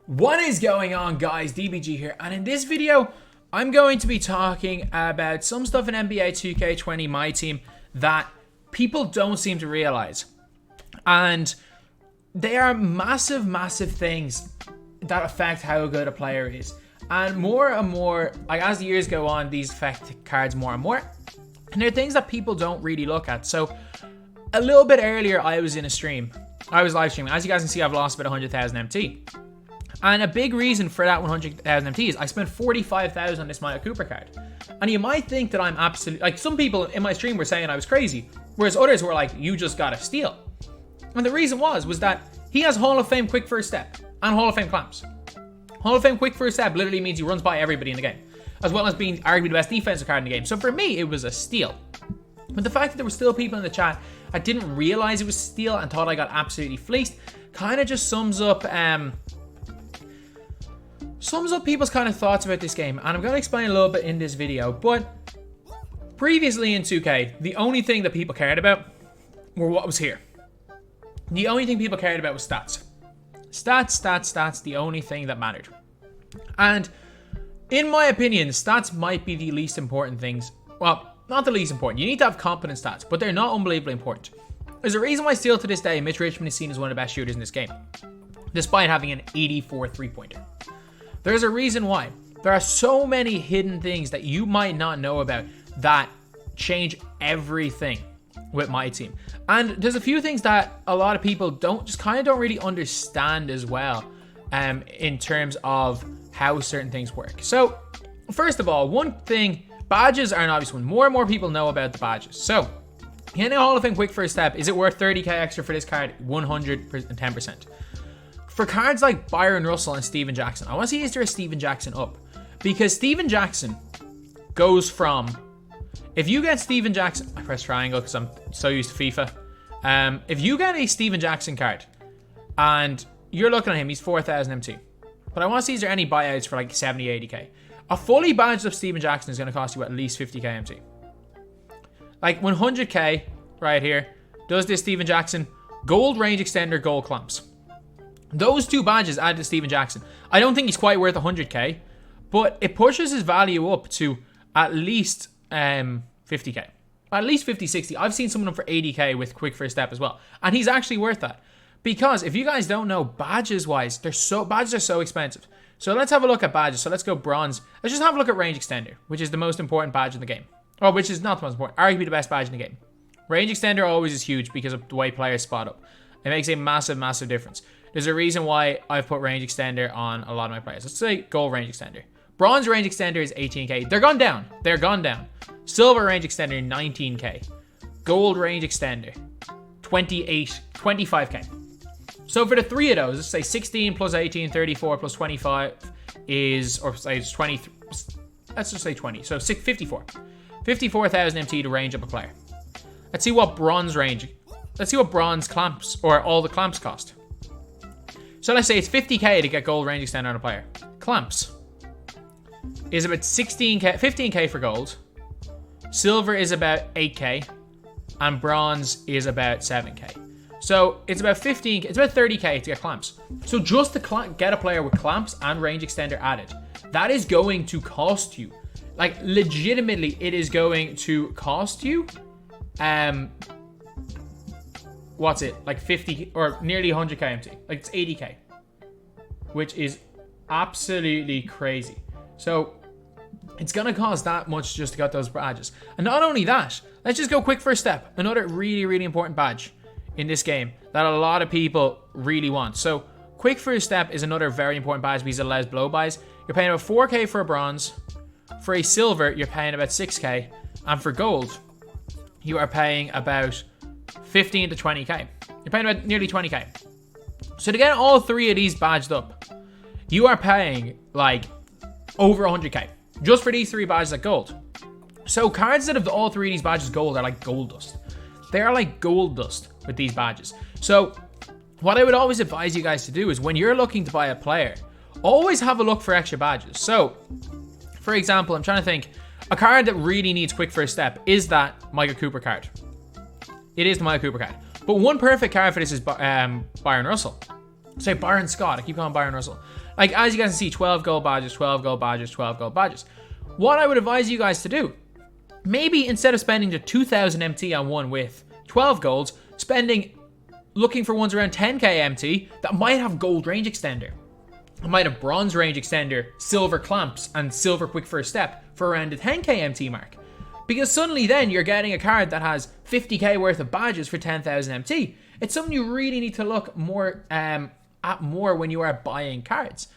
What is going on, guys? DBG here, and in this video I'm going to be talking about some stuff in NBA 2k20 MyTEAM that people don't seem to realize, and they are massive things that affect how good a player is. And more, like as the years go on, these affect cards more and more, and they're things that people don't really look at. So a little bit earlier I was in a stream, I was live streaming. As you guys can see, I've lost about 100,000 MT. And a big reason for that 100,000 MT is I spent 45,000 on this Maya Cooper card. And you might think that I'm absolutely, like, some people in my stream were saying I was crazy, whereas others were like, you just got a steal. And the reason was that he has Hall of Fame quick first step and Hall of Fame clamps. Hall of Fame quick first step literally means he runs by everybody in the game, as well as being arguably the best defensive card in the game. So for me, it was a steal. But the fact that there were still people in the chat that didn't realize it was a steal and thought I got absolutely fleeced kind of just sums up people's kind of thoughts about this game. And I'm going to explain a little bit in this video. But previously in 2K, the only thing that people cared about were what was here. The only thing people cared about was stats. Stats, the only thing that mattered. And in my opinion, stats might be the least important things. Well, not the least important. You need to have competent stats, but they're not unbelievably important. There's a reason why still to this day, Mitch Richmond is seen as one of the best shooters in this game, despite having an 84 three-pointer. There's a reason why. There are so many hidden things that you might not know about that change everything with MyTEAM. And there's a few things that a lot of people don't really understand as well, in terms of how certain things work. So, first of all, one thing, badges are an obvious one. More and more people know about the badges. So, in a Hall of Fame quick first step, is it worth 30k extra for this card? 110%. For cards like Byron Russell and Steven Jackson, I want to see, is there a Steven Jackson up? Because Steven Jackson goes from, if you get Steven Jackson, I press triangle because I'm so used to FIFA. If you get a Steven Jackson card and you're looking at him, he's 4,000 MT. But I want to see, is there any buyouts for like 70, 80k? A fully badged up Steven Jackson is going to cost you at least 50k MT. Like 100k right here. Does this Steven Jackson? Gold range extender, gold clamps. Those two badges added to Steven Jackson. I don't think he's quite worth 100k, but it pushes his value up to at least 50k. At least 50, 60. I've seen some of them for 80k with quick first step as well. And he's actually worth that. Because if you guys don't know, badges wise, badges are so expensive. So let's have a look at badges. So let's go bronze. Let's just have a look at range extender, which is the most important badge in the game. Oh, which is not the most important. Arguably the best badge in the game. Range extender always is huge because of the way players spot up. It makes a massive difference. There's a reason why I've put range extender on a lot of my players. Let's say gold range extender. Bronze range extender is 18k. They're gone down. Silver range extender, 19k. Gold range extender, 25k. So for the three of those, let's say 16 plus 18, 34 plus 25 is, or say it's 20. Let's just say 20. So 54. 54,000 MT to range up a player. Let's see what bronze clamps, or all the clamps cost. So let's say it's 50k to get gold range extender on a player. Clamps is about 15k for gold. Silver is about 8k. And bronze is about 7k. So it's about 15k, it's about 30k to get clamps. So just to get a player with clamps and range extender added, that is going to cost you, like legitimately, it is going to cost you, what's it, like 50 or nearly 100k MT, like it's 80k, which is absolutely crazy. So it's gonna cost that much just to get those badges. And not only that, let's just go quick first step, another really important badge in this game that a lot of people really want. So quick first step is another very important badge because it allows blow buys. You're paying about 4k for a bronze. For a silver, you're paying about 6k. And for gold, you are paying about 15 to 20k. You're paying about nearly 20k. So to get all three of these badged up, you are paying like over 100k just for these three badges at gold. So cards that have all three of these badges gold are like gold dust. They are like gold dust with these badges. So what I would always advise you guys to do is when you're looking to buy a player, always have a look for extra badges. So for example, I'm trying to think, a card that really needs quick first step is that Micah Cooper card. It is the Micah Cooper card. But one perfect card for this is Byron Russell. Say Byron Scott. I keep calling Byron Russell. Like, as you guys can see, 12 gold badges, 12 gold badges, 12 gold badges. What I would advise you guys to do, maybe instead of spending the 2,000 MT on one with 12 golds, looking for ones around 10k MT that might have gold range extender. It might have bronze range extender, silver clamps, and silver quick first step for around the 10k MT mark. Because suddenly then you're getting a card that has 50k worth of badges for 10,000 MT. It's something you really need to look more at more when you are buying cards.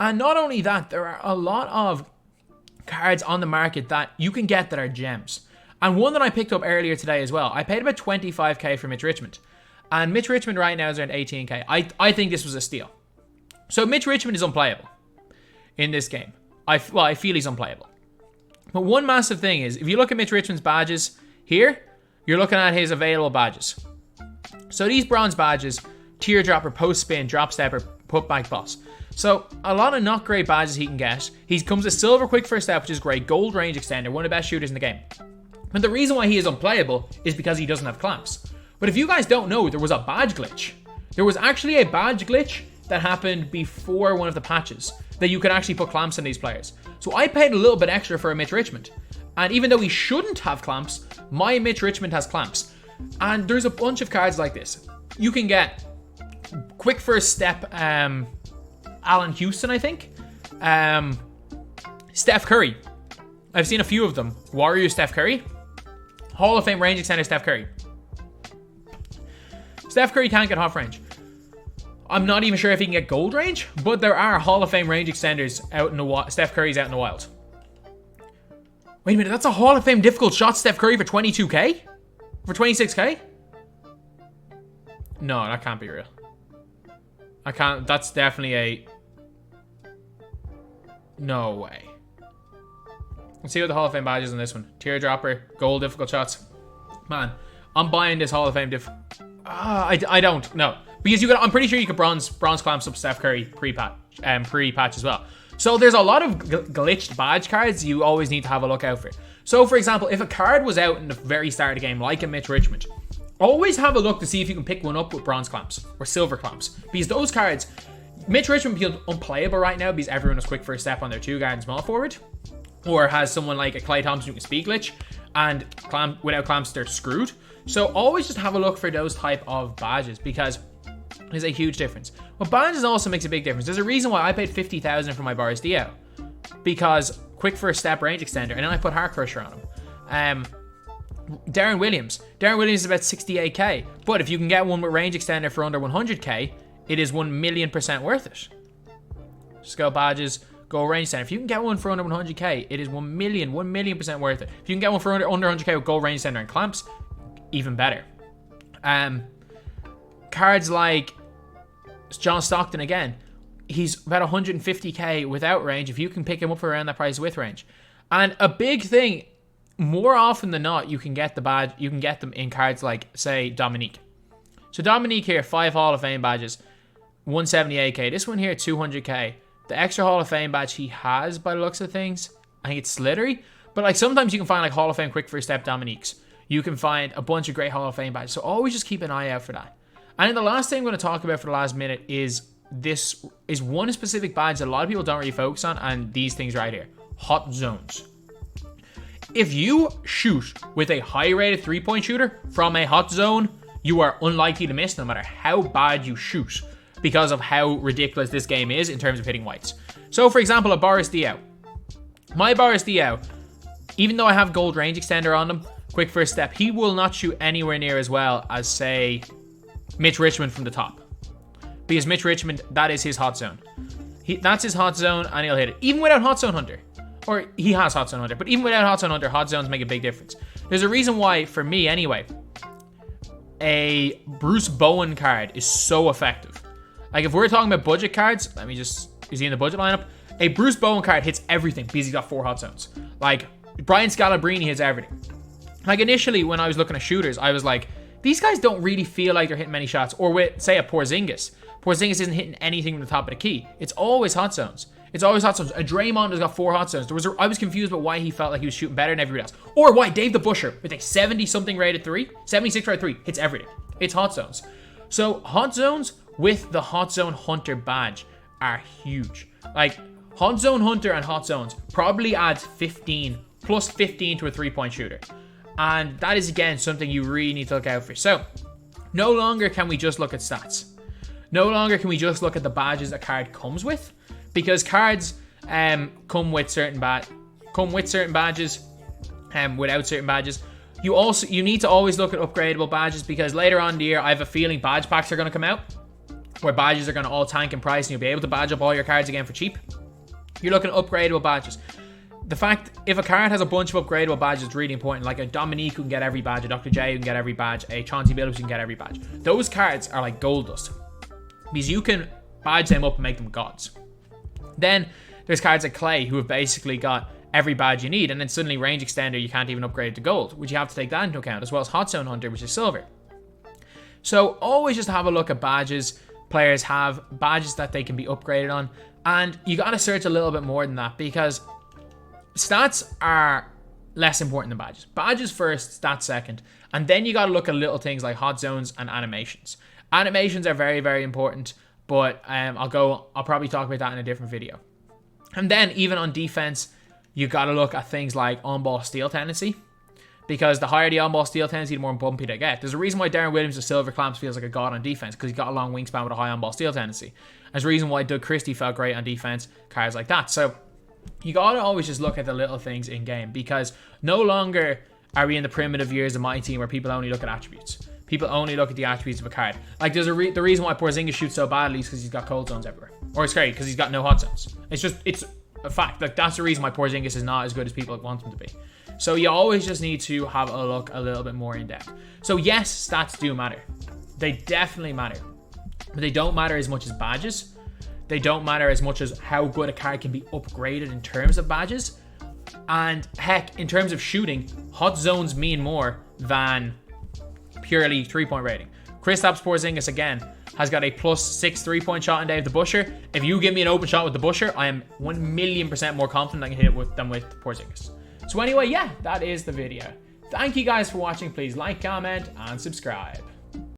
And not only that, there are a lot of cards on the market that you can get that are gems. And one that I picked up earlier today as well. I paid about 25k for Mitch Richmond. And Mitch Richmond right now is around 18k. I think this was a steal. So Mitch Richmond is unplayable in this game. I feel he's unplayable. But one massive thing is, if you look at Mitch Richmond's badges here, you're looking at his available badges. So these bronze badges, teardropper, post spin, drop stepper, putback boss. So a lot of not great badges he can get. He comes with silver quick first step, which is great. Gold range extender, one of the best shooters in the game. But the reason why he is unplayable is because he doesn't have clamps. But if you guys don't know, there was a badge glitch. There was actually a badge glitch that happened before one of the patches that you could actually put clamps on these players. So I paid a little bit extra for a Mitch Richmond. And even though he shouldn't have clamps, my Mitch Richmond has clamps. And there's a bunch of cards like this. You can get quick first step Allen Houston, I think. Steph Curry. I've seen a few of them. Warrior Steph Curry. Hall of Fame range extender Steph Curry. Steph Curry can't get half range. I'm not even sure if he can get gold range, but there are Hall of Fame range extenders out in the wild. Steph Curry's out in the wild. Wait a minute, that's a Hall of Fame difficult shot Steph Curry for 22k? For 26k? No, that can't be real. I can't, that's definitely a... No way. Let's see what the Hall of Fame badge is on this one. Teardropper, gold difficult shots. Man, I'm buying this Hall of Fame I don't, no. Because I'm pretty sure you could bronze clamps up Steph Curry pre-patch as well. So there's a lot of glitched badge cards you always need to have a look out for. So for example, if a card was out in the very start of the game, like a Mitch Richmond, always have a look to see if you can pick one up with bronze clamps or silver clamps. Because those cards, Mitch Richmond feels unplayable right now because everyone has quick first step on their 2-guard and small forward. Or has someone like a Klay Thompson who can speed glitch. And without clamps, they're screwed. So always just have a look for those type of badges because there's a huge difference. But badges also makes a big difference. There's a reason why I paid 50,000 for my Boris Diaw. Because quick first step range extender. And then I put Heart Crusher on him. Darren Williams. Darren Williams is about 68k. But if you can get one with range extender for under 100k, it is 1,000,000% worth it. Just go badges, go range extender. If you can get one for under 100k, it is 1,000,000% worth it. If you can get one for under 100k with gold range extender and clamps, even better. Cards like John Stockton again. He's about 150k without range. If you can pick him up for around that price with range. And a big thing, more often than not, you can get the badge. You can get them in cards like, say, Dominique. So Dominique here, 5 Hall of Fame badges, 178k. This one here, 200k. The extra Hall of Fame badge he has, by the looks of things, I think it's Slithery. But like sometimes you can find like Hall of Fame quick first step Dominiques. You can find a bunch of great Hall of Fame badges. So always just keep an eye out for that. And then the last thing I'm going to talk about for the last minute is this is one specific badge that a lot of people don't really focus on, and these things right here. Hot zones. If you shoot with a high-rated three-point shooter from a hot zone, you are unlikely to miss no matter how bad you shoot because of how ridiculous this game is in terms of hitting whites. So, for example, a Boris Diaw. My Boris Diaw, even though I have gold range extender on him, quick first step, he will not shoot anywhere near as well as, say, Mitch Richmond from the top. Because Mitch Richmond, that is his hot zone. That's his hot zone, and he'll hit it. Even without Hot Zone Hunter. Or he has Hot Zone Hunter, but even without Hot Zone Hunter, hot zones make a big difference. There's a reason why, for me anyway, a Bruce Bowen card is so effective. Like, if we're talking about budget cards, is he in the budget lineup? A Bruce Bowen card hits everything because he's got 4 hot zones. Like, Brian Scalabrine hits everything. Like, initially, when I was looking at shooters, I was like, these guys don't really feel like they're hitting many shots. Or with, say, a Porzingis. Porzingis isn't hitting anything from the top of the key. It's always hot zones. It's always hot zones. A Draymond has got 4 hot zones. I was confused about why he felt like he was shooting better than everybody else. Or why Dave the Busher, with a 70-something rated 3, 76 rated 3, hits everything. It's hot zones. So hot zones with the Hot Zone Hunter badge are huge. Like, Hot Zone Hunter and Hot Zones probably adds 15 plus 15 to a 3-point shooter. And that is, again, something you really need to look out for. So, no longer can we just look at stats. No longer can we just look at the badges a card comes with, because cards come with certain badges, without certain badges. You need to always look at upgradable badges, because later on in the year, I have a feeling badge packs are going to come out, where badges are going to all tank in price, and you'll be able to badge up all your cards again for cheap. You're looking at upgradable badges. The fact, if a card has a bunch of upgradable badges, is really important. Like a Dominique who can get every badge, a Dr. J who can get every badge, a Chauncey Billups who can get every badge. Those cards are like gold dust, because you can badge them up and make them gods. Then there's cards like Clay who have basically got every badge you need, and then suddenly Range Extender you can't even upgrade it to gold, which you have to take that into account, as well as Hot Zone Hunter, which is silver. So always just have a look at badges. Players have badges that they can be upgraded on, and you got to search a little bit more than that, because stats are less important than badges. Badges first, stats second, and then you got to look at little things like hot zones and animations. Animations are very, very important, but I'll probably talk about that in a different video. And then even on defense, you got to look at things like on-ball steal tendency, because the higher the on-ball steal tendency, the more bumpy they get. There's a reason why Darren Williams of Silver Clamps feels like a god on defense, because he's got a long wingspan with a high on-ball steal tendency. There's a reason why Doug Christie felt great on defense, cards like that. So you got to always just look at the little things in game, because no longer are we in the primitive years of MyTEAM where people only look at attributes. People only look at the attributes of a card. Like, there's the reason why Porzingis shoots so badly is because he's got cold zones everywhere. Or it's great because he's got no hot zones. It's a fact. Like, that's the reason why Porzingis is not as good as people want him to be. So you always just need to have a look a little bit more in depth. So yes, stats do matter. They definitely matter. But they don't matter as much as badges. They don't matter as much as how good a card can be upgraded in terms of badges. And heck, in terms of shooting, hot zones mean more than purely 3-point rating. Kristaps Porzingis, again, has got a +6 3-point shot in Dave the Busher. If you give me an open shot with the Busher, I am 1,000,000% more confident I can hit it than with Porzingis. So anyway, yeah, that is the video. Thank you guys for watching. Please like, comment, and subscribe.